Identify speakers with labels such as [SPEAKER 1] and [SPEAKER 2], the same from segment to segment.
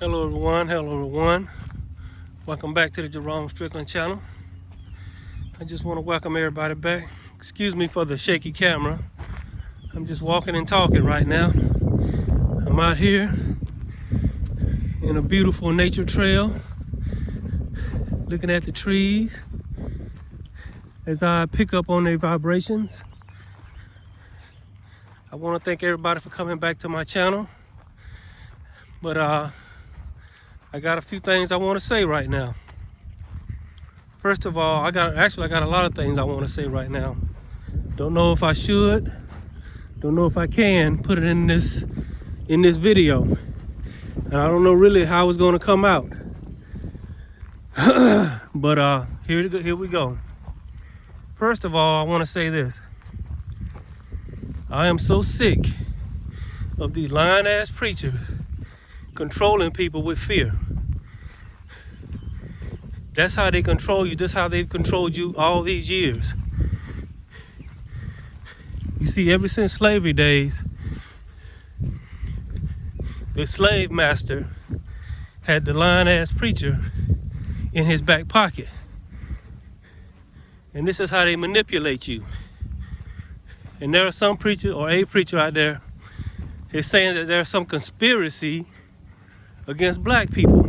[SPEAKER 1] Hello everyone. Welcome back to the Jerome Strickland channel. I just want to welcome everybody back. Excuse me for the shaky camera. I'm just walking and talking right now. I'm out here in a beautiful nature trail, looking at the trees as I pick up on their vibrations. I want to thank everybody for coming back to my channel. But I got a few things I want to say right now. First of all, I got a lot of things I want to say right now. Don't know if I should, don't know if I can put it in this video. And I don't know really how it's going to come out. But here we go. First of all, I want to say this. I am so sick of these lying-ass preachers controlling people with fear. That's how they control you. That's how they've controlled you all these years. You see, ever since slavery days, the slave master had the lying-ass preacher in his back pocket. And this is how they manipulate you. And there are some preacher or a preacher out there is saying that there's some conspiracy against black people.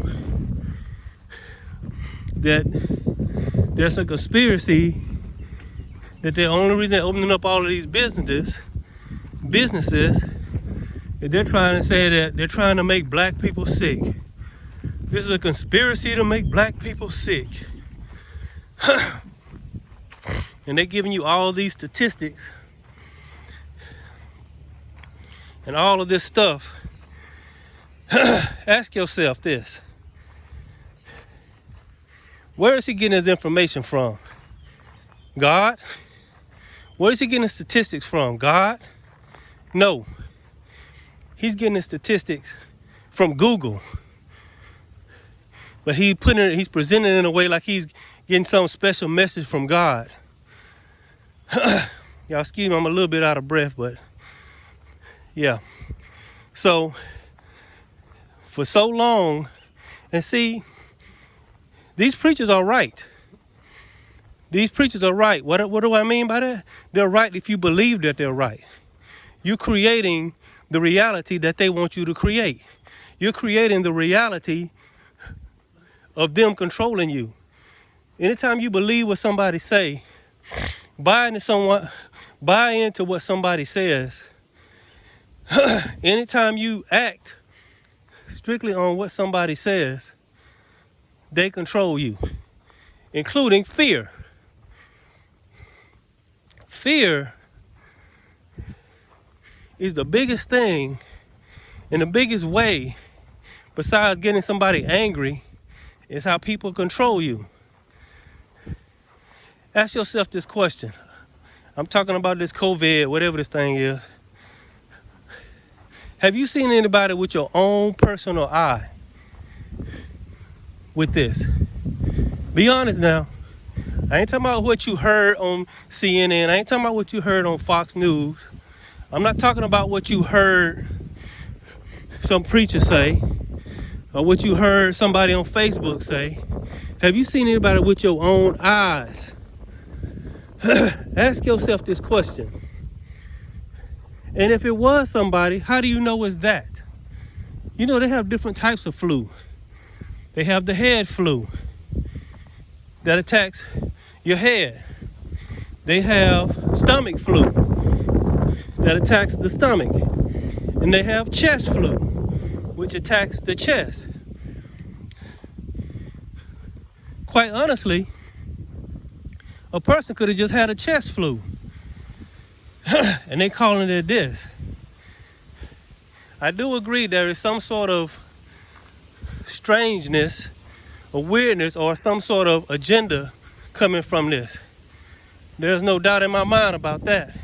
[SPEAKER 1] That there's a conspiracy that the only reason they're opening up all of these businesses, that they're trying to say that they're trying to make black people sick. This is a conspiracy to make black people sick. And they're giving you all these statistics and all of this stuff. Ask yourself this. Where is he getting his information from? God? Where is he getting his statistics from? God? No. He's getting his statistics from Google. But he's presenting it in a way like he's getting some special message from God. Y'all excuse me, I'm a little bit out of breath, but yeah. So, for so long, and see, these preachers are right. These preachers are right. What do I mean by that? They're right if you believe that they're right. You're creating the reality that they want you to create. You're creating the reality of them controlling you. Anytime you believe what somebody say, buy into what somebody says, anytime you act strictly on what somebody says, they control you, including fear. Fear is the biggest thing and the biggest way, besides getting somebody angry, is how people control you. Ask yourself this question. I'm talking about this COVID, whatever this thing is. Have you seen anybody with your own personal eye with this? Be honest now. I ain't talking about what you heard on CNN. I ain't talking about what you heard on Fox News. I'm not talking about what you heard some preacher say or what you heard somebody on Facebook say. Have you seen anybody with your own eyes? Ask yourself this question. And if it was somebody, how do you know it's that? You know, they have different types of flu. They have the head flu that attacks your head. They have stomach flu that attacks the stomach. And they have chest flu, which attacks the chest. Quite honestly, a person could have just had a chest flu. And they calling it this. I do agree there is some sort of strangeness or weirdness or some sort of agenda coming from this. There's no doubt in my mind about that.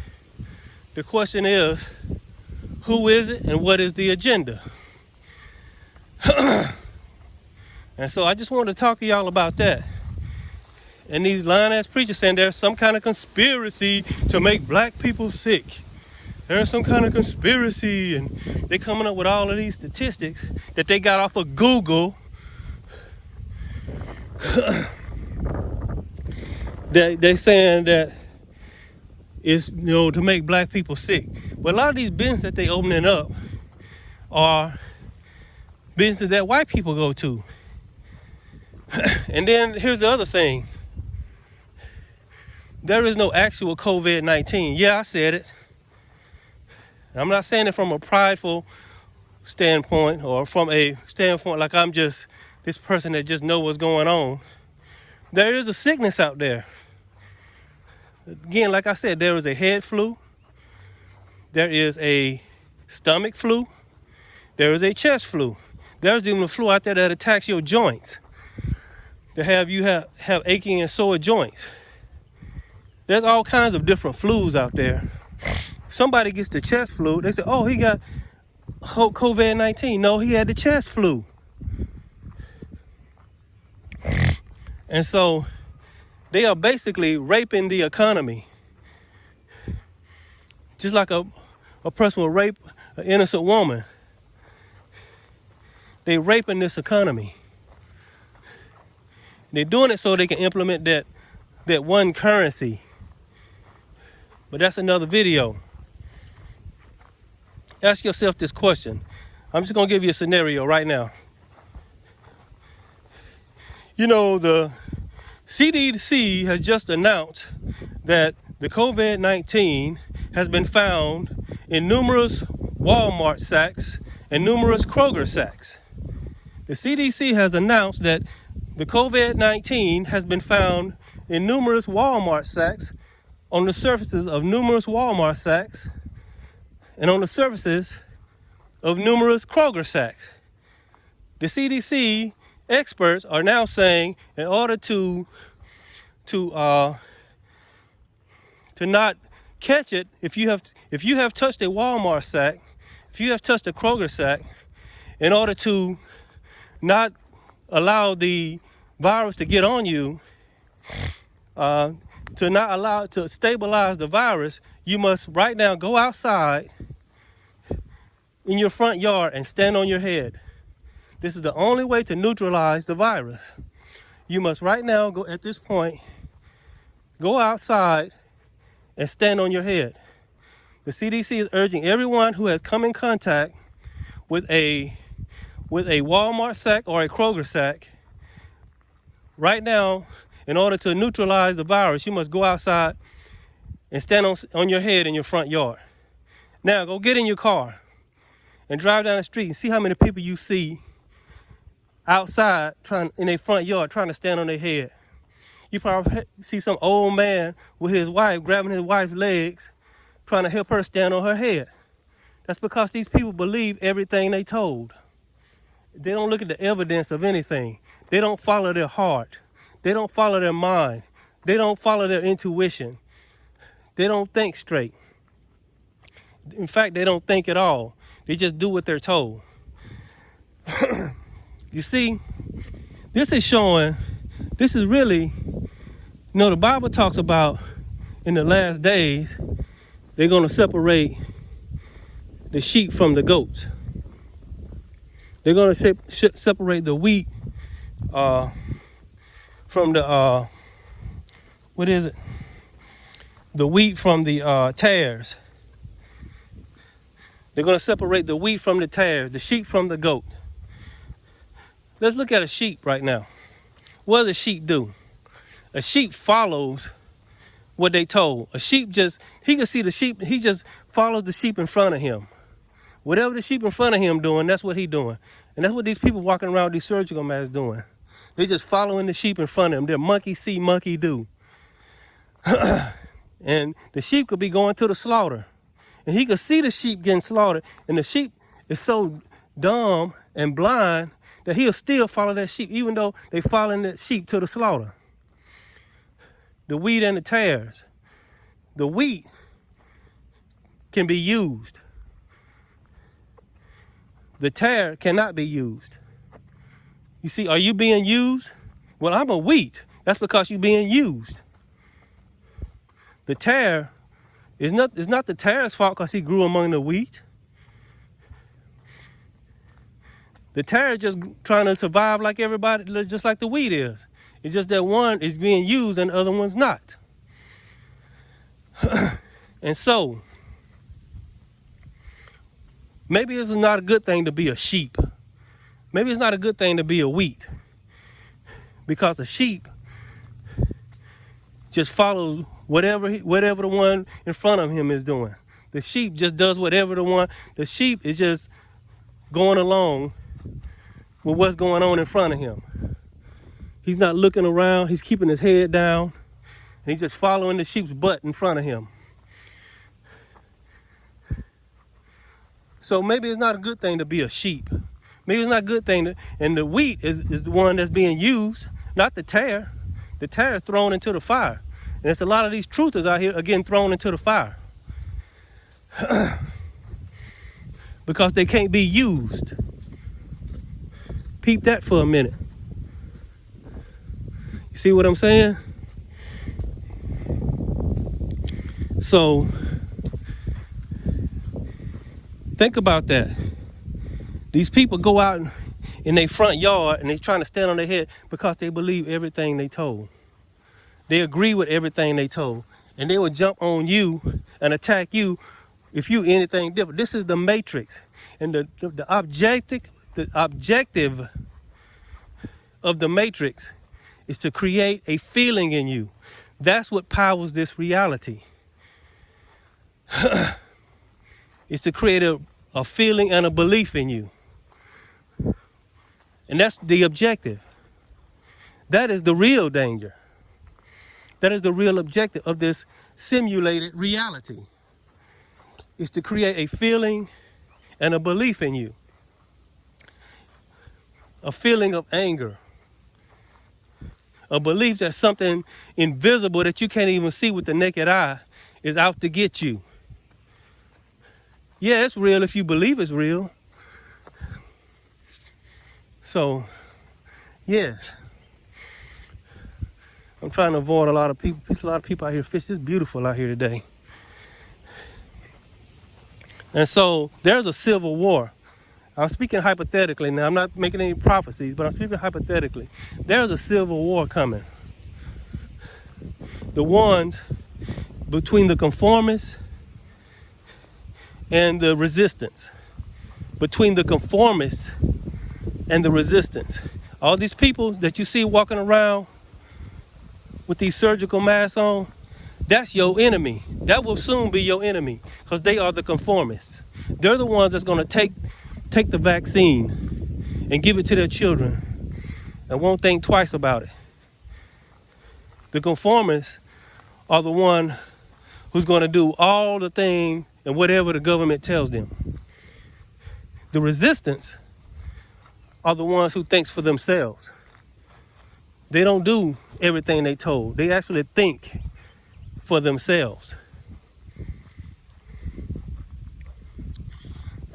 [SPEAKER 1] The question is, who is it and what is the agenda? And so I just wanted to talk to y'all about that. And these lying ass preachers saying there's some kind of conspiracy to make black people sick. there's some kind of conspiracy, and they coming up with all of these statistics that they got off of Google. They saying that it's, you know, to make black people sick. But a lot of these businesses that they opening up are businesses that white people go to. And then here's the other thing. There is no actual COVID-19. Yeah, I said it. I'm not saying it from a prideful standpoint or from a standpoint like I'm just this person that just know what's going on. There is a sickness out there. Again, like I said, there is a head flu. There is a stomach flu. There is a chest flu. There's even a flu out there that attacks your joints. To have you have aching and sore joints. There's all kinds of different flus out there. Somebody gets the chest flu, they say, oh, he got COVID-19. No, he had the chest flu. And so they are basically raping the economy. Just like a person will rape an innocent woman. They're raping this economy. They're doing it so they can implement that one currency. But that's another video. Ask yourself this question. I'm just going to give you a scenario right now. You know, the CDC has just announced that the COVID-19 has been found in numerous Walmart sacks and numerous Kroger sacks. The CDC has announced that the COVID-19 has been found in numerous Walmart sacks, on the surfaces of numerous Walmart sacks, and on the surfaces of numerous Kroger sacks. The CDC experts are now saying in order to not catch it, if you have touched a Walmart sack, if you have touched a Kroger sack, in order to not allow the virus to get on you, to not allow it to stabilize the virus, you must right now go outside in your front yard and stand on your head. This is the only way to neutralize the virus. You must right now go at this point, go outside and stand on your head. The CDC is urging everyone who has come in contact with a Walmart sack or a Kroger sack, right now, in order to neutralize the virus, you must go outside and stand on your head in your front yard. Now, go get in your car and drive down the street and see how many people you see outside in their front yard trying to stand on their head. You probably see some old man with his wife grabbing his wife's legs, trying to help her stand on her head. That's because these people believe everything they told. They don't look at the evidence of anything. They don't follow their heart. They don't follow their mind. They don't follow their intuition. They don't think straight. In fact, they don't think at all. They just do what they're told. You see, this is really, the Bible talks about in the last days, they're going to separate the sheep from the goats. They're going to separate the wheat from the, the wheat from the tares. They're going to separate the wheat from the tares, the sheep from the goat. Let's look at a sheep right now. What does a sheep do? A sheep follows what they told. A sheep he can see the sheep, he just follows the sheep in front of him. Whatever the sheep in front of him doing, that's what he's doing. And that's what these people walking around with these surgical masks doing. They're just following the sheep in front of them. They're monkey see, monkey do. And the sheep could be going to the slaughter. And he could see the sheep getting slaughtered. And the sheep is so dumb and blind that he'll still follow that sheep, even though they're following that sheep to the slaughter. The wheat and the tares. The wheat can be used. The tare cannot be used. You see, are you being used? Well, I'm a wheat. That's because you're being used. The tare It's not the tare's fault because he grew among the wheat. The tare is just trying to survive like everybody, just like the wheat is. It's just that one is being used and the other one's not. And so, maybe it's not a good thing to be a sheep. Maybe it's not a good thing to be a wheat. Because a sheep just follows whatever the one in front of him is doing. The sheep just does whatever the sheep is just going along with what's going on in front of him. He's not looking around, he's keeping his head down, and he's just following the sheep's butt in front of him. So maybe it's not a good thing to be a sheep. Maybe it's not a good thing to, and the wheat is the one that's being used, not the tare. The tare is thrown into the fire. And there's a lot of these truthers out here are getting thrown into the fire. Because they can't be used. Peep that for a minute. You see what I'm saying? So, think about that. These people go out in their front yard and they're trying to stand on their head because they believe everything they told. They agree with everything they told. And they will jump on you and attack you if you anything different. This is the matrix. And the objective of the matrix is to create a feeling in you. That's what powers this reality. It's to create a feeling and a belief in you. And that's the objective. That is the real danger. That is the real objective of this simulated reality. Is to create a feeling and a belief in you. A feeling of anger. A belief that something invisible that you can't even see with the naked eye is out to get you. Yeah, it's real if you believe it's real. So, yes. I'm trying to avoid a lot of people. There's a lot of people out here fishing. It's beautiful out here today. And so, there's a civil war. I'm speaking hypothetically now. I'm not making any prophecies, but I'm speaking hypothetically. There's a civil war coming. The ones between the conformists and the resistance. Between the conformists and the resistance. All these people that you see walking around with these surgical masks on, that's your enemy. That will soon be your enemy because they are the conformists. They're the ones that's going to take the vaccine and give it to their children and won't think twice about it. The conformists are the one who's going to do all the thing and whatever the government tells them. The resistance are the ones who thinks for themselves. They don't do everything they told. They actually think for themselves.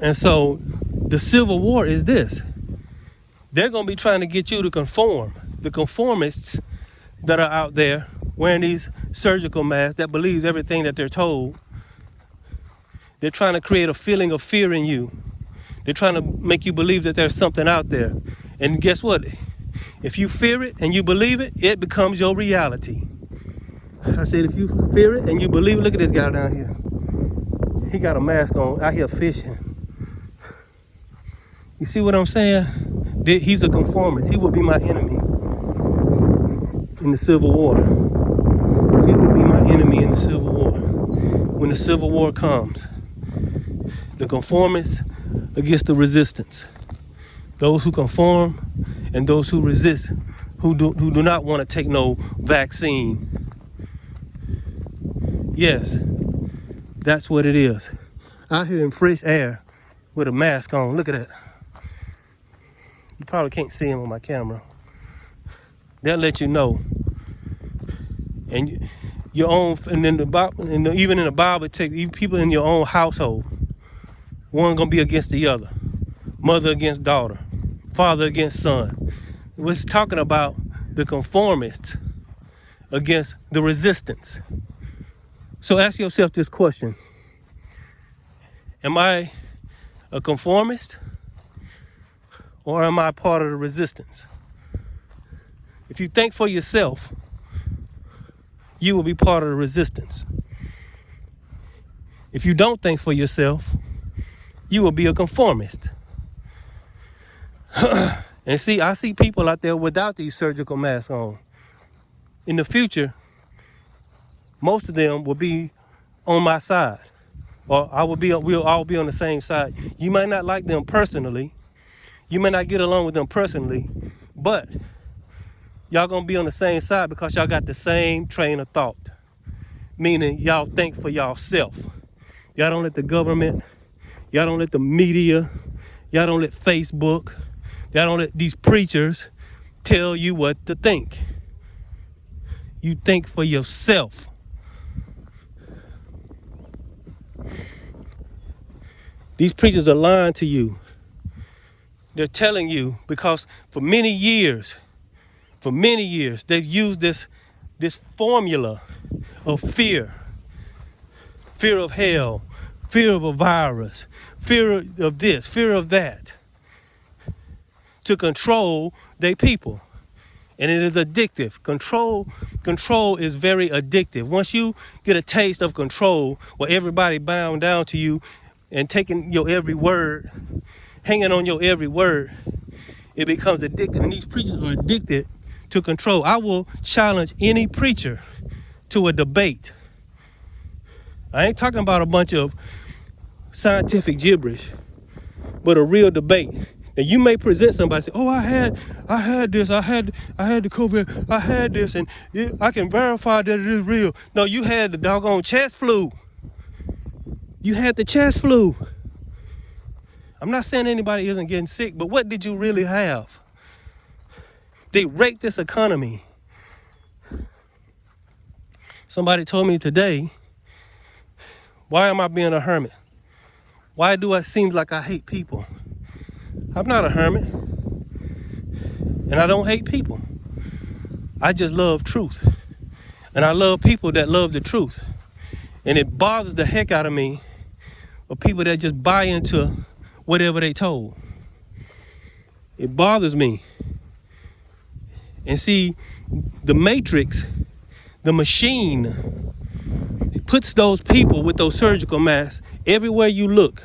[SPEAKER 1] And so the civil war is this. They're going to be trying to get you to conform. The conformists that are out there wearing these surgical masks that believes everything that they're told. They're trying to create a feeling of fear in you. They're trying to make you believe that there's something out there. And guess what? If you fear it and you believe it, it becomes your reality. I said, if you fear it and you believe it, look at this guy down here. He got a mask on, out here fishing. You see what I'm saying? He's a conformist. He will be my enemy in the Civil War. He will be my enemy in the Civil War. When the Civil War comes, the conformists against the resistance. Those who conform and those who resist, who do not want to take no vaccine. Yes, that's what it is. Out here in fresh air with a mask on. Look at that. You probably can't see him on my camera. They'll let you know. And your own, and in the Bible, even in the Bible, it takes people in your own household. One gonna be against the other. Mother against daughter. Father against son. We're talking about the conformists against the resistance. So ask yourself this question. Am I a conformist or am I part of the resistance? If you think for yourself, you will be part of the resistance. If you don't think for yourself, you will be a conformist. And see, I see people out there without these surgical masks on. In the future, most of them will be on my side, or we'll all be on the same side. You might not like them personally, you may not get along with them personally, but y'all gonna be on the same side because y'all got the same train of thought. Meaning y'all think for y'allself. Y'all don't let the government, y'all don't let the media, y'all don't let Facebook, y'all don't let these preachers tell you what to think. You think for yourself. These preachers are lying to you. They're telling you because for many years, they've used this formula of fear of hell, fear of a virus, fear of this, fear of that, to control their people. And it is addictive. Control is very addictive. Once you get a taste of control, where everybody bound down to you and taking your every word, hanging on your every word, it becomes addictive. And these preachers are addicted to control. I will challenge any preacher to a debate. I ain't talking about a bunch of scientific gibberish, but a real debate. And you may present somebody say, "Oh, I had this, I had the COVID, I had this, and I can verify that it is real." No, you had the doggone chest flu. You had the chest flu. I'm not saying anybody isn't getting sick, but what did you really have? They raped this economy. Somebody told me today, why am I being a hermit? Why do it seem like I hate people? I'm not a hermit, and I don't hate people. I just love truth, and I love people that love the truth. And it bothers the heck out of me of people that just buy into whatever they told. It bothers me. And see, the matrix, the machine, puts those people with those surgical masks everywhere you look,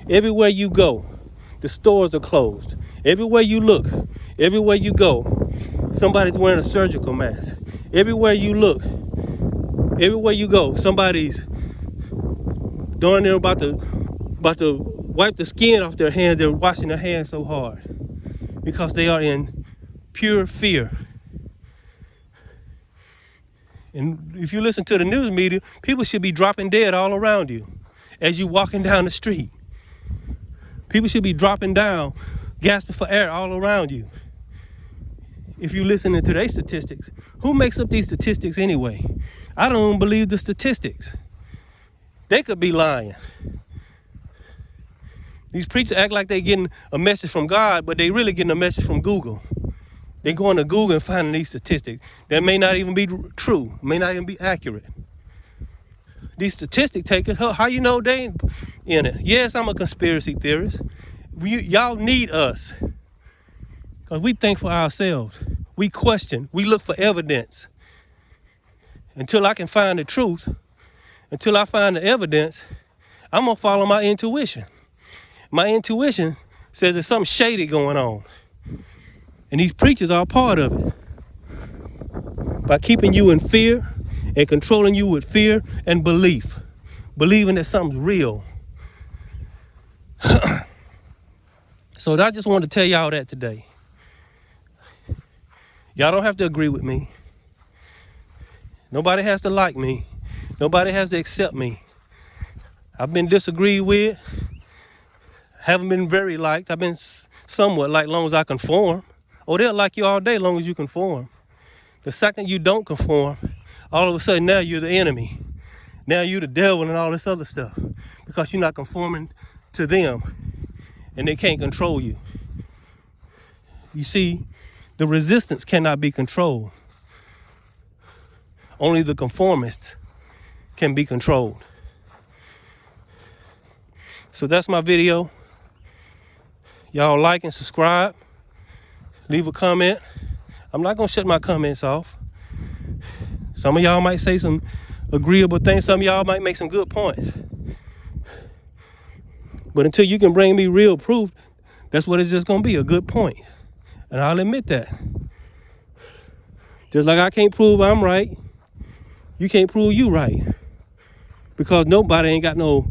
[SPEAKER 1] everywhere you go. The stores are closed. Everywhere you look, everywhere you go, somebody's wearing a surgical mask. Everywhere you look, everywhere you go, somebody's darn near about to wipe the skin off their hands. They're washing their hands so hard because they are in pure fear. And if you listen to the news media, people should be dropping dead all around you as you're walking down the street. People should be dropping down, gasping for air all around you. If you're listening to their statistics, who makes up these statistics anyway? I don't even believe the statistics. They could be lying. These preachers act like they're getting a message from God, but they really getting a message from Google. They're going to Google and finding these statistics that may not even be true, may not even be accurate. These statistic takers, how you know they ain't in it? Yes, I'm a conspiracy theorist. Y'all need us because we think for ourselves. We question. We look for evidence. Until I can find the truth, until I find the evidence, I'm going to follow my intuition. My intuition says there's something shady going on. And these preachers are a part of it. By keeping you in fear and controlling you with fear and belief. Believing that something's real. So I just wanted to tell y'all that today. Y'all don't have to agree with me. Nobody has to like me. Nobody has to accept me. I've been disagreed with. Haven't been very liked. I've been somewhat liked long as I conform. Oh, they'll like you all day long as you conform. The second you don't conform, all of a sudden now you're the enemy. Now you're the devil and all this other stuff because you're not conforming to them and they can't control you. You see, the resistance cannot be controlled. Only the conformists can be controlled. So that's my video. Y'all like and subscribe. Leave a comment. I'm not gonna shut my comments off. Some of y'all might say some agreeable things. Some of y'all might make some good points. But until you can bring me real proof, that's what it's just gonna be, a good point. And I'll admit that. Just like I can't prove I'm right, you can't prove you right. Because nobody ain't got no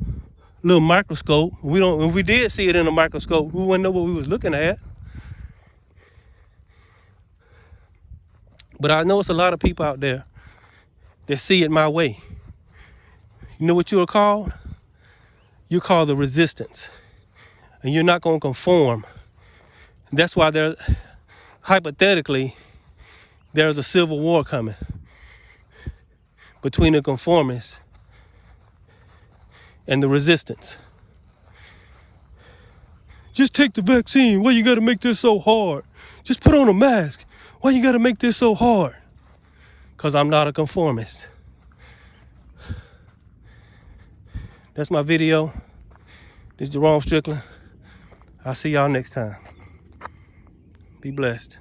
[SPEAKER 1] little microscope. If we did see it in a microscope, we wouldn't know what we was looking at. But I know it's a lot of people out there that see it my way. You know what you're called? You're called the resistance. And you're not gonna conform. That's why hypothetically, there's a civil war coming between the conformists and the resistance. Just take the vaccine. Why you gotta make this so hard? Just put on a mask. Why you gotta make this so hard? Because I'm not a conformist. That's my video. This is Jerome Strickland. I'll see y'all next time. Be blessed.